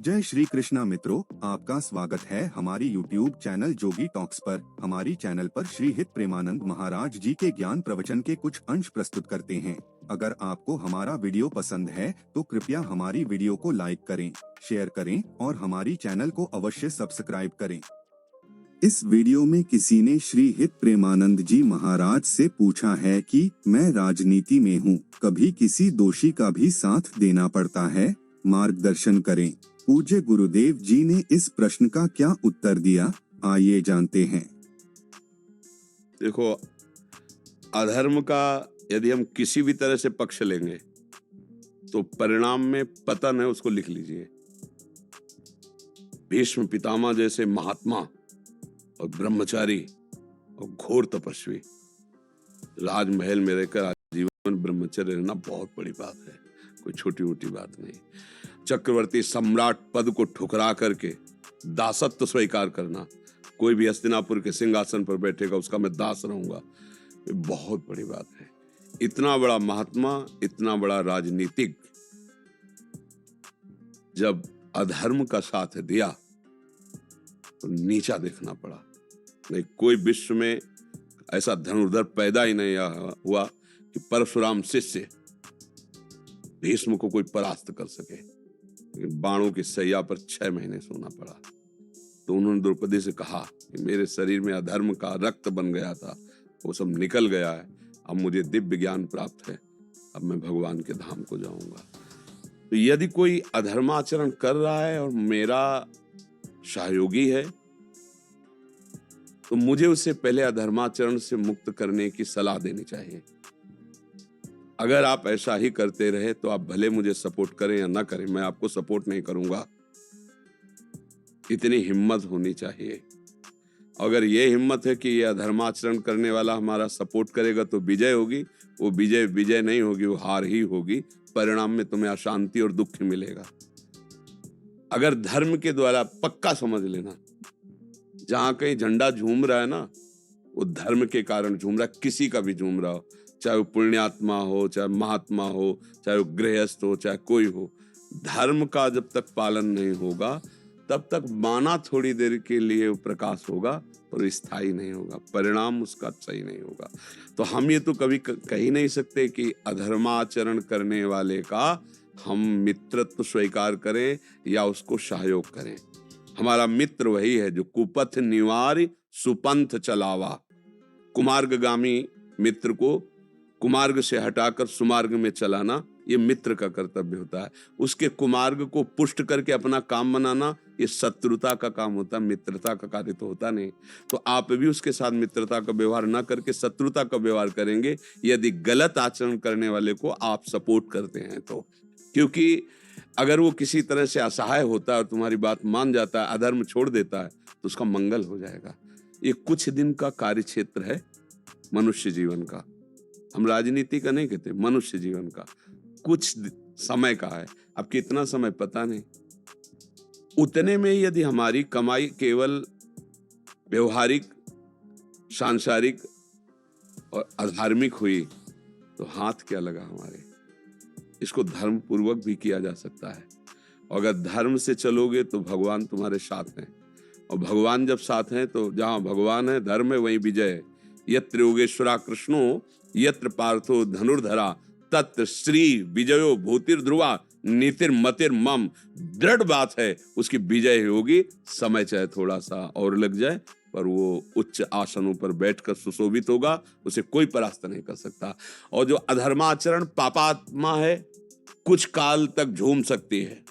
जय श्री कृष्णा मित्रों, आपका स्वागत है हमारी YouTube चैनल जोगी टॉक्स पर। हमारी चैनल पर श्री हित प्रेमानंद महाराज जी के ज्ञान प्रवचन के कुछ अंश प्रस्तुत करते हैं। अगर आपको हमारा वीडियो पसंद है तो कृपया हमारी वीडियो को लाइक करें, शेयर करें और हमारी चैनल को अवश्य सब्सक्राइब करें। इस वीडियो में किसी ने श्री हित प्रेमानंद जी महाराज से पूछा है कि मैं राजनीति में हूँ, कभी किसी दोषी का भी साथ देना पड़ता है, मार्गदर्शन करें। पूज्य गुरुदेव जी ने इस प्रश्न का क्या उत्तर दिया, आइए जानते हैं। देखो, अधर्म का यदि हम किसी भी तरह से पक्ष लेंगे तो परिणाम में पतन है, उसको लिख लीजिए। भीष्म पितामह जैसे महात्मा और ब्रह्मचारी और घोर तपस्वी राजमहल में रहकर आजीवन ब्रह्मचर्य रहना बहुत बड़ी बात है, कोई छोटी मोटी बात नहीं। चक्रवर्ती सम्राट पद को ठुकरा करके दासत्व स्वीकार करना, कोई भी हस्तिनापुर के सिंहासन पर बैठेगा उसका मैं दास रहूंगा, ये बहुत बड़ी बात है। इतना बड़ा महात्मा, इतना बड़ा राजनीतिक जब अधर्म का साथ दिया तो नीचा देखना पड़ा। नहीं, कोई विश्व में ऐसा धनुर्धर पैदा ही नहीं हुआ कि परशुराम शिष्य भीष्म को कोई परास्त कर सके। बाणों की सैया पर 6 महीने सोना पड़ा। तो उन्होंने द्रौपदी से कहा कि मेरे शरीर में अधर्म का रक्त बन गया था, वो सब निकल गया है, अब मुझे दिव्य ज्ञान प्राप्त है, अब मैं भगवान के धाम को जाऊंगा। तो यदि कोई अधर्माचरण कर रहा है और मेरा सहयोगी है तो मुझे उससे पहले अधर्माचरण से मुक्त करने की सलाह देनी चाहिए। अगर आप ऐसा ही करते रहे तो आप भले मुझे सपोर्ट करें या ना करें, मैं आपको सपोर्ट नहीं करूंगा। इतनी हिम्मत होनी चाहिए। अगर ये हिम्मत है कि ये अधर्माचरण करने वाला हमारा सपोर्ट करेगा तो विजय होगी, वो विजय नहीं होगी, वो हार ही होगी। परिणाम में तुम्हें अशांति और दुख मिलेगा। अगर धर्म के द्वारा, पक्का समझ लेना, जहां कहीं झंडा झूम रहा है ना, वो धर्म के कारण झूम रहा है, किसी का भी झूम रहा हो, चाहे वो पुण्यात्मा हो, चाहे महात्मा हो, चाहे वो गृहस्थ हो, चाहे कोई हो। धर्म का जब तक पालन नहीं होगा तब तक माना थोड़ी देर के लिए प्रकाश होगा और स्थायी नहीं होगा, परिणाम उसका सही नहीं होगा। तो हम ये तो कभी कह ही नहीं सकते कि अधर्माचरण करने वाले का हम मित्रत्व स्वीकार करें या उसको सहयोग करें। हमारा मित्र वही है जो कुपथ निवार सुपंथ चलावा। कुमार्गगामी मित्र को कुमार्ग से हटाकर सुमार्ग में चलाना, ये मित्र का कर्तव्य होता है। उसके कुमार्ग को पुष्ट करके अपना काम बनाना, ये शत्रुता का काम होता है, मित्रता का कार्य तो होता नहीं। तो आप भी उसके साथ मित्रता का व्यवहार ना करके शत्रुता का व्यवहार करेंगे यदि गलत आचरण करने वाले को आप सपोर्ट करते हैं तो। क्योंकि अगर वो किसी तरह से असहाय होता है और तुम्हारी बात मान जाता है, अधर्म छोड़ देता है, तो उसका मंगल हो जाएगा। ये कुछ दिन का कार्य क्षेत्र है मनुष्य जीवन का, हम राजनीति का नहीं कहते, मनुष्य जीवन का कुछ समय का है। अब कितना समय पता नहीं। उतने में यदि हमारी कमाई केवल व्यवहारिक, सांसारिक और अधार्मिक हुई तो हाथ क्या लगा हमारे। इसको धर्म पूर्वक भी किया जा सकता है। अगर धर्म से चलोगे तो भगवान तुम्हारे साथ हैं, और भगवान जब साथ हैं तो जहां भगवान है, धर्म है, वहीं विजय है। यत्र योगेश्वरा कृष्णो यत्र पार्थो धनुर्धरा तत्र श्री विजयो भूतिर ध्रुवा नीतिर मतिर मम। दृढ़ बात है, उसकी विजय होगी। समय चाहे थोड़ा सा और लग जाए, पर वो उच्च आसनों पर बैठकर सुशोभित होगा, उसे कोई परास्त नहीं कर सकता। और जो अधर्माचरण पापात्मा है, कुछ काल तक झूम सकती है,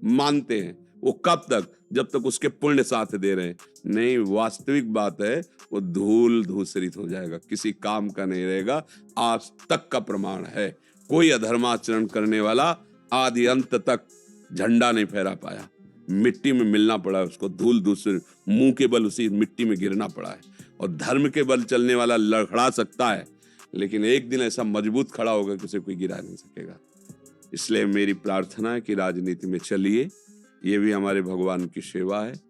मानते हैं। वो कब तक? जब तक उसके पुण्य साथ दे रहे हैं। नहीं, वास्तविक बात है वो धूल धूसरित हो जाएगा, किसी काम का नहीं रहेगा। आज तक का प्रमाण है, कोई अधर्माचरण करने वाला आदि अंत तक झंडा नहीं फहरा पाया। मिट्टी में मिलना पड़ा है उसको, धूल धूसरित, मुंह के बल उसी मिट्टी में गिरना पड़ा है। और धर्म के बल चलने वाला लड़खड़ा सकता है, लेकिन एक दिन ऐसा मजबूत खड़ा होगा कि उसे कोई गिरा नहीं सकेगा। इसलिए मेरी प्रार्थना है कि राजनीति में चलिए, ये भी हमारे भगवान की सेवा है।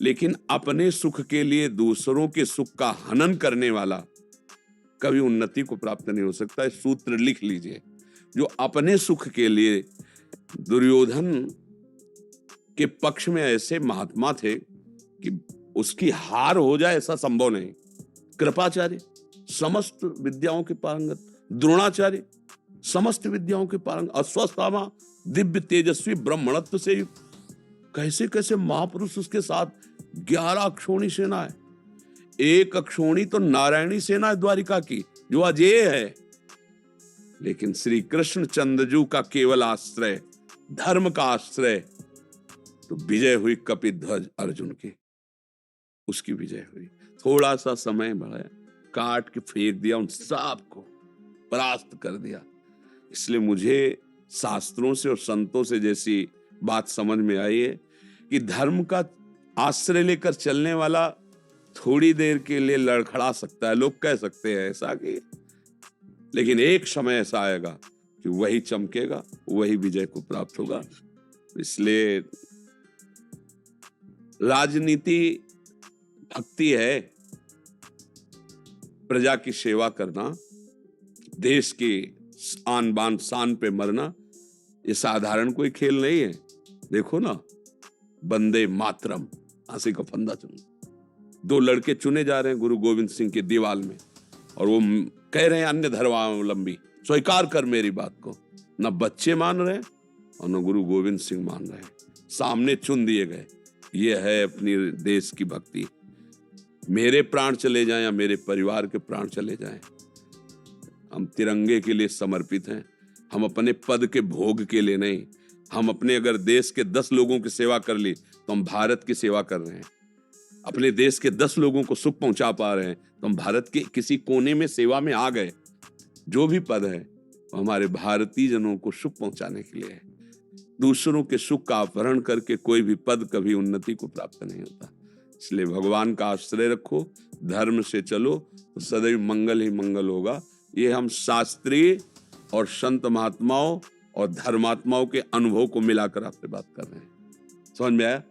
लेकिन अपने सुख के लिए दूसरों के सुख का हनन करने वाला कभी उन्नति को प्राप्त नहीं हो सकता। इस सूत्र लिख लीजिए। जो अपने सुख के लिए, दुर्योधन के पक्ष में ऐसे महात्मा थे कि उसकी हार हो जाए ऐसा संभव नहीं। कृपाचार्य समस्त विद्याओं के पारंगत, द्रोणाचार्य समस्त विद्याओं के पारंगत, अश्वत्थामा दिव्य तेजस्वी ब्राह्मणत्व से युक्त। कैसे कैसे महापुरुष उसके साथ, 11 अक्षोणी सेना है। एक अक्षोणी तो नारायणी सेना है द्वारिका की, जो अजेय है। लेकिन श्री कृष्ण चंद्रजू का केवल आश्रय, धर्म का आश्रय, तो विजय हुई कपिध्वज अर्जुन की, उसकी विजय हुई। थोड़ा सा समय बढ़ाया, काट के फेंक दिया, उन सबको परास्त कर दिया। इसलिए मुझे शास्त्रों से और संतों से जैसी बात समझ में आई है कि धर्म का आश्रय लेकर चलने वाला थोड़ी देर के लिए लड़खड़ा सकता है, लोग कह सकते हैं ऐसा कि, लेकिन एक समय ऐसा आएगा कि वही चमकेगा, वही विजय को प्राप्त होगा। इसलिए राजनीति भक्ति है, प्रजा की सेवा करना, देश की आन बान शान पे मरना, ये साधारण कोई खेल नहीं है। देखो ना, वंदे मातरम, फांसी का फंदा चुन, 2 लड़के चुने जा रहे हैं गुरु गोविंद सिंह के दीवाल में, और वो कह रहे हैं अन्य धर्मावलंबी स्वीकार कर मेरी बात को। न बच्चे मान रहे और न गुरु गोविंद सिंह मान रहे, सामने चुन दिए गए। ये है अपनी देश की भक्ति। मेरे प्राण चले जाएं या मेरे परिवार के प्राण चले जाएं, हम तिरंगे के लिए समर्पित हैं। हम अपने पद के भोग के लिए नहीं। हम अपने अगर देश के 10 लोगों की सेवा कर ली तो हम भारत की सेवा कर रहे हैं। अपने देश के 10 लोगों को सुख पहुंचा पा रहे हैं तो हम भारत के किसी कोने में सेवा में आ गए। जो भी पद है वो हमारे भारतीय जनों को सुख पहुंचाने के लिए है। दूसरों के सुख का अपहरण करके कोई भी पद कभी उन्नति को प्राप्त नहीं होता। इसलिए भगवान का आश्रय रखो, धर्म से चलो, तो सदैव मंगल ही मंगल होगा। ये हम शास्त्रीय और संत महात्माओं और धर्मात्माओं के अनुभव को मिलाकर आपसे बात कर रहे हैं। समझ में आया?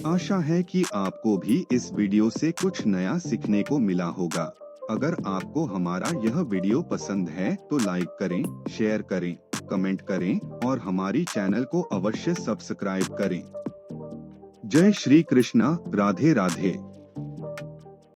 आशा है कि आपको भी इस वीडियो से कुछ नया सीखने को मिला होगा। अगर आपको हमारा यह वीडियो पसंद है तो लाइक करें, शेयर करें, कमेंट करें और हमारी चैनल को अवश्य सब्सक्राइब करें। जय श्री कृष्णा, राधे राधे।